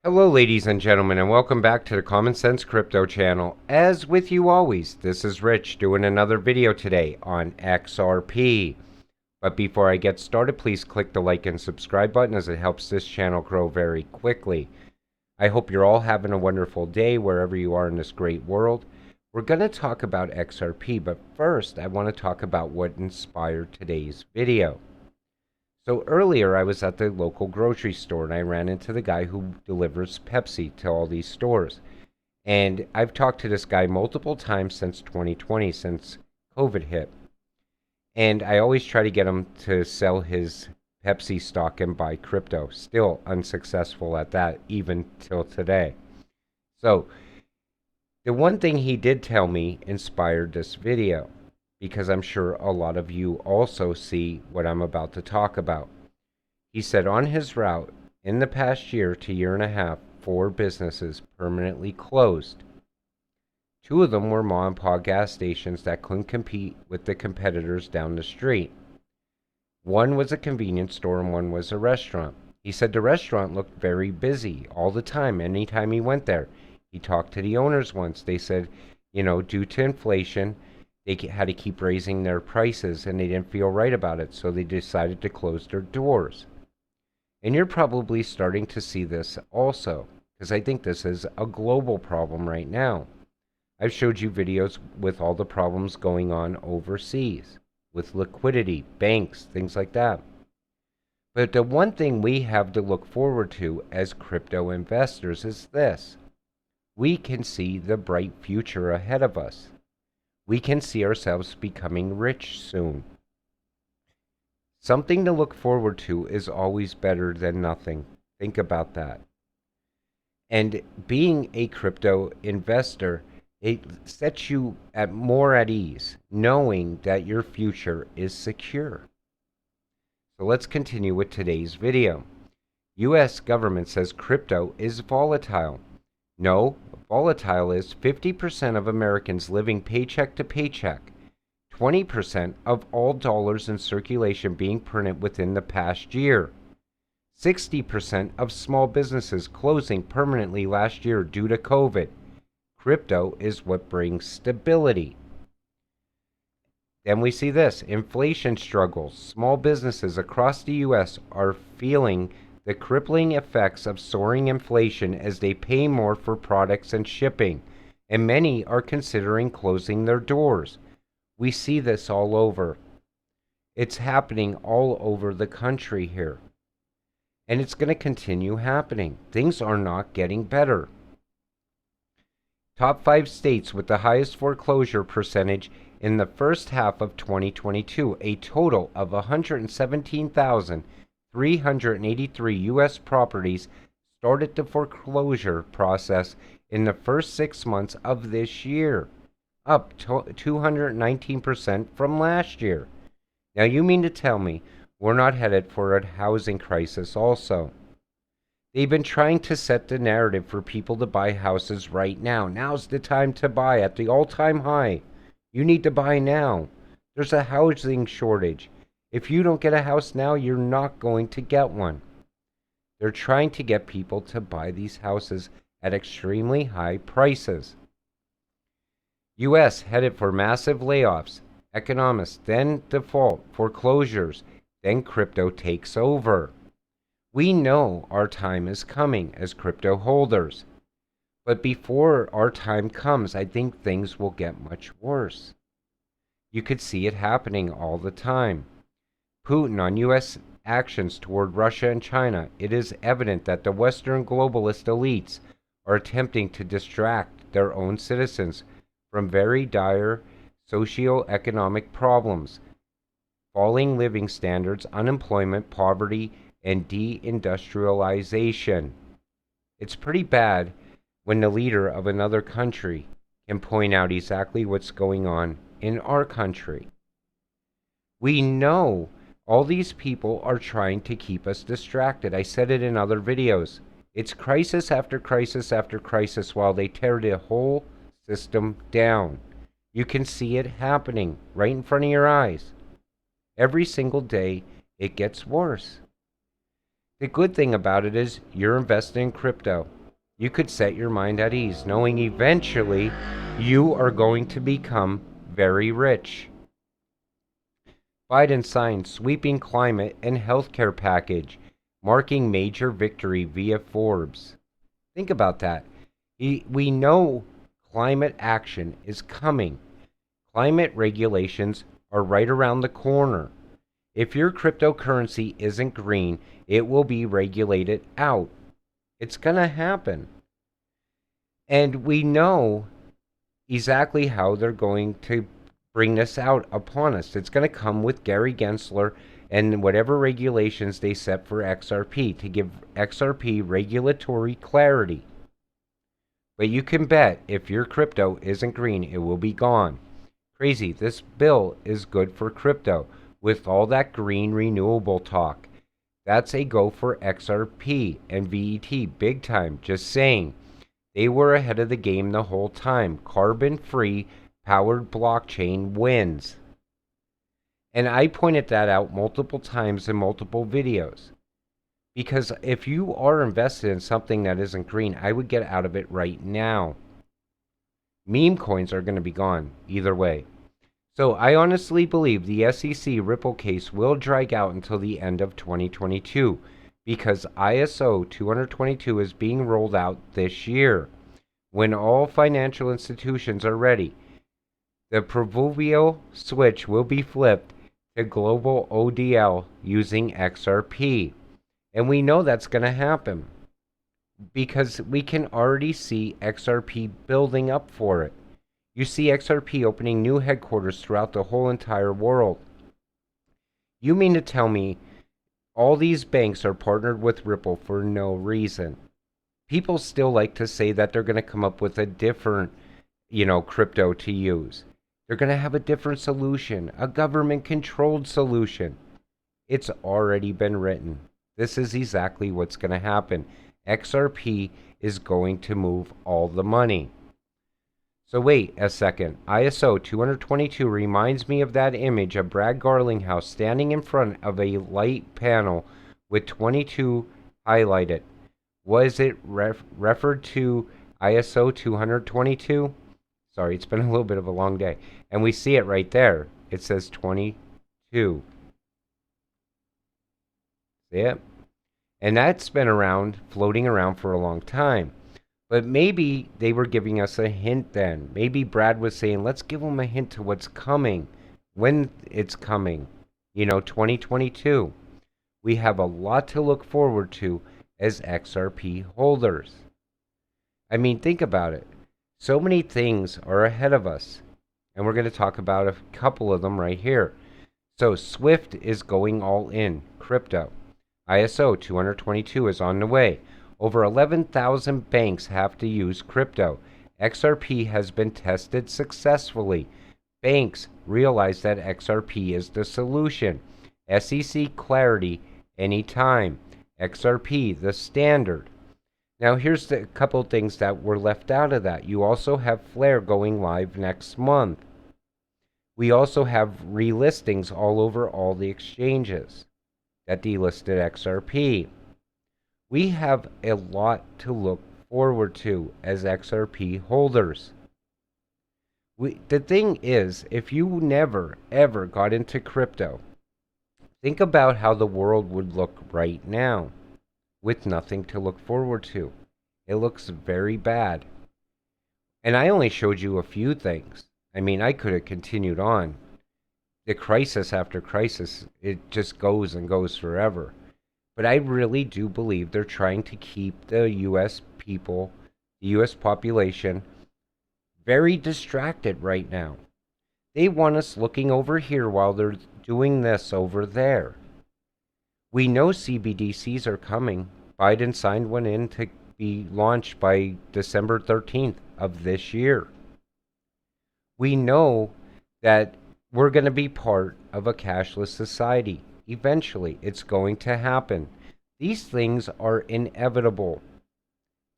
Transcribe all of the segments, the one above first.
Hello, ladies and gentlemen, and welcome back to the Common Sense Crypto channel. As with you always, this is Rich doing another video today on XRP. But before I get started, please click the like and subscribe button as it helps this channel grow very quickly. I hope you're all having a wonderful day wherever you are in this great world. We're going to talk about XRP, but first I want to talk about what inspired today's video. So earlier I was at the local grocery store and I ran into the guy who delivers Pepsi to all these stores. And I've talked to this guy multiple times since 2020, since COVID hit. And I always try to get him to sell his Pepsi stock and buy crypto. Still unsuccessful at that, even till today. So the one thing he did tell me inspired this video, because I'm sure a lot of you also see what I'm about to talk about. He said on his route, in the past year to year and a half, 4 businesses permanently closed. 2 of them were mom and pop gas stations that couldn't compete with the competitors down the street. One was a convenience store and one was a restaurant. He said the restaurant looked very busy all the time, anytime he went there. He talked to the owners once. They said, due to inflation, they had to keep raising their prices and they didn't feel right about it, so they decided to close their doors. And you're probably starting to see this also, because I think this is a global problem right now. I've showed you videos with all the problems going on overseas, with liquidity, banks, things like that. But the one thing we have to look forward to as crypto investors is this. We can see the bright future ahead of us. We can see ourselves becoming rich soon. Something to look forward to is always better than nothing. Think about that. And being a crypto investor, it sets you more at ease, knowing that your future is secure. So let's continue with today's video. U.S. government says crypto is volatile. No, volatile is 50% of Americans living paycheck to paycheck, 20% of all dollars in circulation being printed within the past year, 60% of small businesses closing permanently last year due to COVID. Crypto is what brings stability. Then we see this, inflation struggles. Small businesses across the U.S. are feeling the crippling effects of soaring inflation as they pay more for products and shipping, and many are considering closing their doors. We see this all over. It's happening all over the country here. And it's going to continue happening. Things are not getting better. Top 5 states with the highest foreclosure percentage in the first half of 2022, a total of 117,383 U.S. properties started the foreclosure process in the first 6 months of this year, up 219% from last year. Now you mean to tell me we're not headed for a housing crisis also? They've been trying to set the narrative for people to buy houses right now. Now's the time to buy at the all-time high. You need to buy now. There's a housing shortage. If you don't get a house now, you're not going to get one. They're trying to get people to buy these houses at extremely high prices. U.S. headed for massive layoffs. Economists then default, foreclosures, then crypto takes over. We know our time is coming as crypto holders. But before our time comes, I think things will get much worse. You could see it happening all the time. Putin on U.S. actions toward Russia and China. It is evident that the Western globalist elites are attempting to distract their own citizens from very dire socio-economic problems, falling living standards, unemployment, poverty, and deindustrialization. It's pretty bad when the leader of another country can point out exactly what's going on in our country. We know all these people are trying to keep us distracted. I said it in other videos. It's crisis after crisis after crisis while they tear the whole system down. You can see it happening right in front of your eyes. Every single day, it gets worse. The good thing about it is you're investing in crypto. You could set your mind at ease, knowing eventually you are going to become very rich. Biden signed sweeping climate and healthcare package, marking major victory via Forbes. Think about that. We know climate action is coming. Climate regulations are right around the corner. If your cryptocurrency isn't green, it will be regulated out. It's going to happen. And we know exactly how they're going to bring this out upon us. It's going to come with Gary Gensler and whatever regulations they set for XRP to give XRP regulatory clarity. But you can bet if your crypto isn't green, it will be gone. Crazy. This bill is good for crypto with all that green renewable talk. That's a go for XRP and VET big time. Just saying. They were ahead of the game the whole time. Carbon-free powered blockchain wins. And I pointed that out multiple times in multiple videos. Because if you are invested in something that isn't green, I would get out of it right now. Meme coins are going to be gone either way. So I honestly believe the SEC Ripple case will drag out until the end of 2022 because ISO 222 is being rolled out this year. When all financial institutions are ready, the proverbial switch will be flipped to global ODL using XRP. And we know that's going to happen because we can already see XRP building up for it. You see XRP opening new headquarters throughout the whole entire world. You mean to tell me all these banks are partnered with Ripple for no reason? People still like to say that they're going to come up with a different, crypto to use. They're going to have a different solution, a government-controlled solution. It's already been written. This is exactly what's going to happen. XRP is going to move all the money. So wait a second. ISO 222 reminds me of that image of Brad Garlinghouse standing in front of a light panel with 22 highlighted. Was it referred to ISO 222? Sorry, it's been a little bit of a long day. And we see it right there. It says 22. See it? And that's been around, floating around for a long time. But maybe they were giving us a hint then. Maybe Brad was saying, let's give them a hint to what's coming, when it's coming. 2022. We have a lot to look forward to as XRP holders. I mean, think about it. So many things are ahead of us. And we're going to talk about a couple of them right here. So Swift is going all in, crypto. ISO 222 is on the way. Over 11,000 banks have to use crypto. XRP has been tested successfully. Banks realize that XRP is the solution. SEC clarity anytime. XRP, the standard. Now here's the couple things that were left out of that. You also have Flare going live next month. We also have relistings all over all the exchanges that delisted XRP. We have a lot to look forward to as XRP holders. The thing is, if you never, ever got into crypto, think about how the world would look right now with nothing to look forward to. It looks very bad. And I only showed you a few things. I mean, I could have continued on. The crisis after crisis, it just goes and goes forever. But I really do believe they're trying to keep the U.S. people, the U.S. population, very distracted right now. They want us looking over here while they're doing this over there. We know CBDCs are coming. Biden signed one in to be launched by December 13th of this year. We know that we're going to be part of a cashless society. Eventually, it's going to happen. These things are inevitable.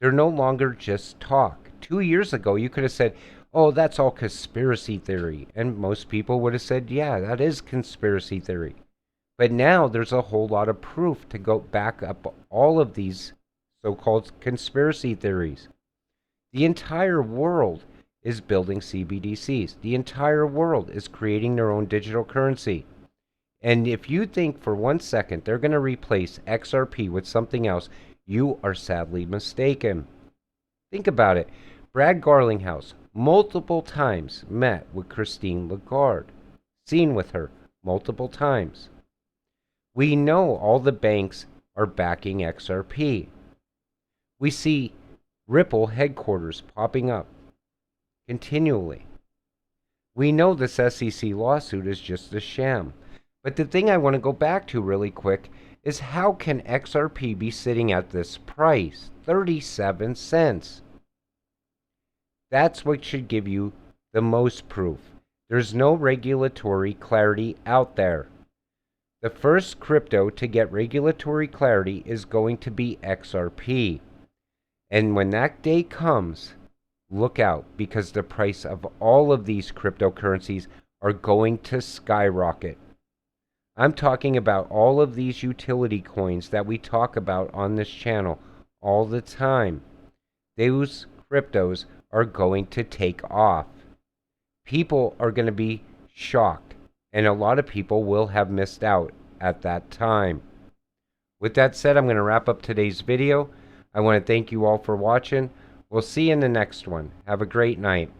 They're no longer just talk. 2 years ago, you could have said, oh, that's all conspiracy theory. And most people would have said, yeah, that is conspiracy theory. But now there's a whole lot of proof to go back up all of these so-called conspiracy theories. The entire world is building CBDCs. The entire world is creating their own digital currency. And if you think for 1 second they're going to replace XRP with something else, you are sadly mistaken. Think about it. Brad Garlinghouse multiple times met with Christine Lagarde, seen with her multiple times. We know all the banks are backing XRP. We see Ripple headquarters popping up continually. We know this SEC lawsuit is just a sham. But the thing I want to go back to really quick is how can XRP be sitting at this price, 37 cents? That's what should give you the most proof. There's no regulatory clarity out there. The first crypto to get regulatory clarity is going to be XRP. And when that day comes, look out, because the price of all of these cryptocurrencies are going to skyrocket. I'm talking about all of these utility coins that we talk about on this channel all the time. Those cryptos are going to take off. People are going to be shocked, and a lot of people will have missed out at that time. With that said, I'm going to wrap up today's video. I want to thank you all for watching. We'll see you in the next one. Have a great night.